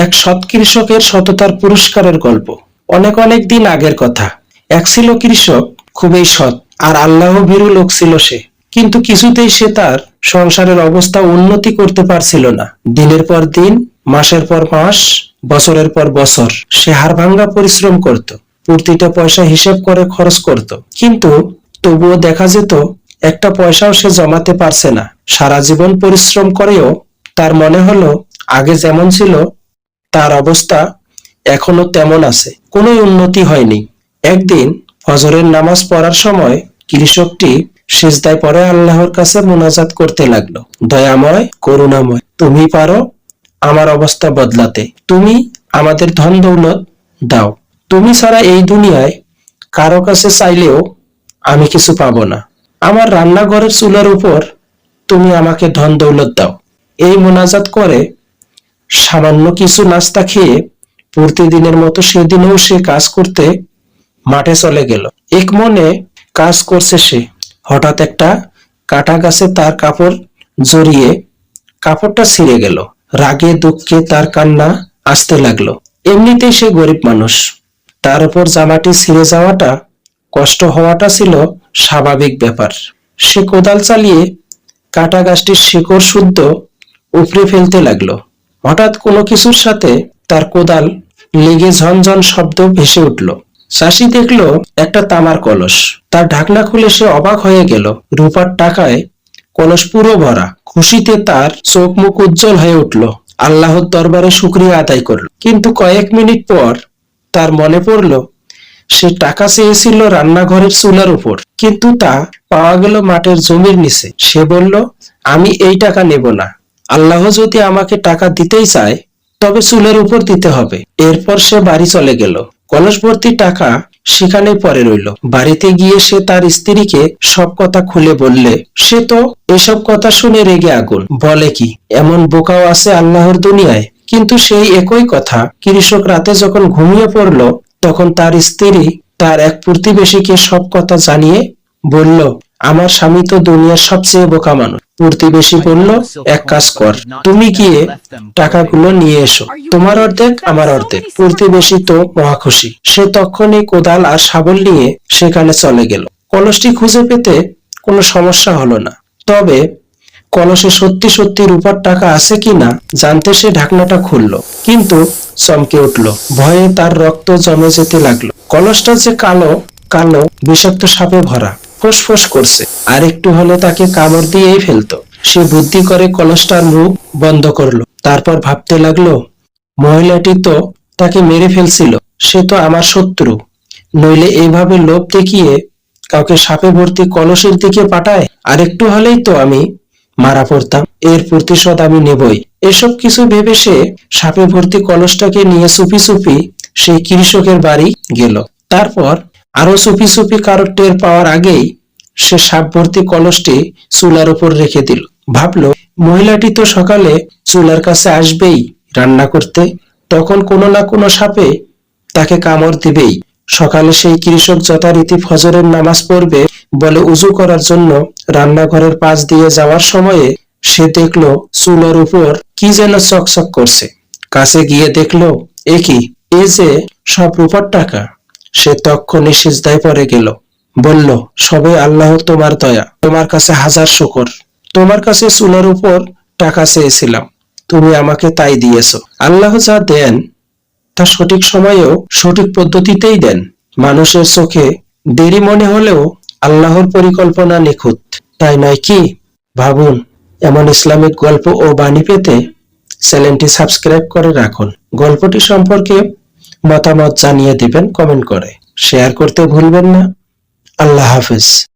এক সৎ কৃষকের সততার পুরস্কারের গল্প। অনেক অনেক দিন আগের কথা। এক ছিল কৃষক, খুবই সৎ আর আল্লাহ ভীরু লোক ছিল সে। কিন্তু কিছুতেই সে তার সংসারের অবস্থা উন্নতি করতে পারছিল না। দিনের পর দিন, মাসের পর মাস, বছরের পর বছর সে হাড়ভাঙ্গা পরিশ্রম করত, প্রতিটা পয়সা হিসেব করে খরচ করত, কিন্তু তবুও দেখা যেত একটা পয়সাও সে জমাতে পারছে না। সারা জীবন পরিশ্রম করেও তার মনে হলো আগে যেমন ছিল তার অবস্থা এখনো তেমন আছে, কোনো উন্নতি হয়নি। একদিন ফজরের নামাজ পড়ার সময় কৃষকটি সিজদায় পড়ে আল্লাহর কাছে মুনাজাত করতে লাগলো, দয়াময়, করুণাময়, তুমি পারো আমার অবস্থা বদলাতে। তুমি আমাদের ধন দৌলত দাও। তুমি ছাড়া এই দুনিয়ায় কারো কাছে চাইলেও আমি কিছু পাবো না। আমার রান্নাঘরের চুলার উপর তুমি আমাকে ধন দৌলত দাও। এই মোনাজাত করে সামান্য কিছু নাস্তা খেয়ে প্রতিদিনের মতো সেদিনও সে কাজ করতে মাঠে চলে গেল। এক মনে কাজ করছে সে। হঠাৎ একটা কাটা গাছে তার কাপড় জড়িয়ে কাপড়টা ছিঁড়ে গেল। রাগে দুঃখে তার কান্না আসতে লাগলো। এমনিতেই সে গরিব মানুষ, তার উপর জামাটি ছিঁড়ে যাওয়াটা, কষ্ট হওয়াটা ছিল স্বাভাবিক ব্যাপার। সে কোদাল চালিয়ে কাটা গাছটির শিকড় শুদ্ধ উপড়ে ফেলতে লাগলো। হঠাৎ কোনো কিছুর সাথে তার কোদাল লেগে ঝনঝন শব্দ ভেসে উঠল। চাষি দেখলো একটা তামার কলস। তার ঢাকনা খুলে সে অবাক হয়ে গেল। রূপার টাকায় কলস পুরো ভরা। খুশিতে তার চোখ মুখ উজ্জ্বল হয়ে উঠল। আল্লাহর দরবারে শুকরিয়া আদায় করল। কিন্তু কয়েক মিনিট পর তার মনে পড়ল সে টাকা চেয়েছিল রান্নাঘরের চুলার উপর, কিন্তু তা পাওয়া গেল মাঠের জমির নিচে। সে বলল, আমি এই টাকা নেব না। আল্লাহ যদি আমাকে টাকা দিতেই চায় তবে চুলের উপর দিতে হবে। এরপর সে বাড়ি চলে গেল। কলস ভর্তি টাকা সেখানে পড়ে রইল। বাড়িতে গিয়ে সে তার স্ত্রীকে সব কথা খুলে বললে সে তো এসব কথা শুনে রেগে আগুন। বলে কি, এমন বোকাও আছে আল্লাহর দুনিয়ায়? কিন্তু সেই একই কথা কৃষক রাতে যখন ঘুমিয়ে পড়ল তখন তার স্ত্রী তার এক প্রতিবেশীকে সব কথা জানিয়ে বলল, আমার স্বামী তো দুনিয়ার সবচেয়ে বোকা মানুষ। প্রতিবেশী বলল, এক কাজ কর, তুমি গিয়ে টাকাগুলো নিয়ে এসো, তোমার অর্ধেক আমার অর্ধেক। প্রতিবেশী তো মহা খুশি। সে তখনই কোদাল আর শাবল নিয়ে সেখানে চলে গেল। কলসটি খুঁজে পেতে কোনো সমস্যা হলো না, তবে কলসে সত্যি সত্যি রূপার টাকা আছে কিনা জানতে সে ঢাকনাটা খুলল, কিন্তু চমকে উঠল। ভয়ে তার রক্ত জমে যেতে লাগলো। কলসটা যে কালো কালো বিষাক্ত সাপে ভরা, ফোঁস করছে, আর একটু হলে তাকে কামড় দিয়েই ফেলতো। সে বুদ্ধি করে কলসটার মুখ বন্ধ করলো। তারপর ভাবতে লাগলো, মহিলাটি তো তাকে মেরে ফেলছিল, সে তো আমার শত্রু, নইলে এইভাবে লোভ দেখিয়ে কাউকে সাপে ভর্তি কলসের দিকে পাঠায়, আর একটু হলেই তো আমি মারা পড়তাম। এর প্রতিশোধ আমি নেবই। এসব কিছু ভেবে সে সাপে ভর্তি কলসটাকে নিয়ে চুপি চুপি সেই কৃষকের বাড়ি গেল। তারপর আরো চুপি চুপি কারো টের পাওয়ার আগেই সে সাপ ভর্তি কলসটি চুলার উপর রেখে দিল। ভাবলো, মহিলাটি তো সকালে চুলার কাছে আসবেই রান্না করতে, তখন কোনো না কোনো সাপে তাকে কামড় দিবেই। সকালে সেই কৃষক যথারীতি ফজরের নামাজ পড়বে বলে উজু করার জন্য রান্নাঘরের পাশ দিয়ে যাওয়ার সময়ে সে দেখলো চুলার উপর কি যেন চকচক করছে। কাছে গিয়ে দেখলো, এ কি, এ যে সব রূপার টাকা। সে তক্ষণি সিজদায় পড়ে গেল, বলল, সবে আল্লাহ তোমার দয়া, তোমার কাছে হাজার শুকর। তোমার কাছে চুলার উপর টাকা চেয়েছিলাম, তুমি আমাকে তাই দিয়েছো। আল্লাহ যা দেন তা সঠিক সময়েও সঠিক পদ্ধতিতেই দেন। মানুষের চোখে দেরি মনে হলেও আল্লাহর পরিকল্পনা নিখুঁত, তাই নয় কি? ভাবুন, এমন ইসলামিক গল্প ও বাণী পেতে চ্যানেলটি সাবস্ক্রাইব করে রাখুন। গল্পটি সম্পর্কে মতামত জানিয়ে দিবেন কমেন্ট করে। শেয়ার করতে ভুলবেন না। আল্লাহ হাফেজ।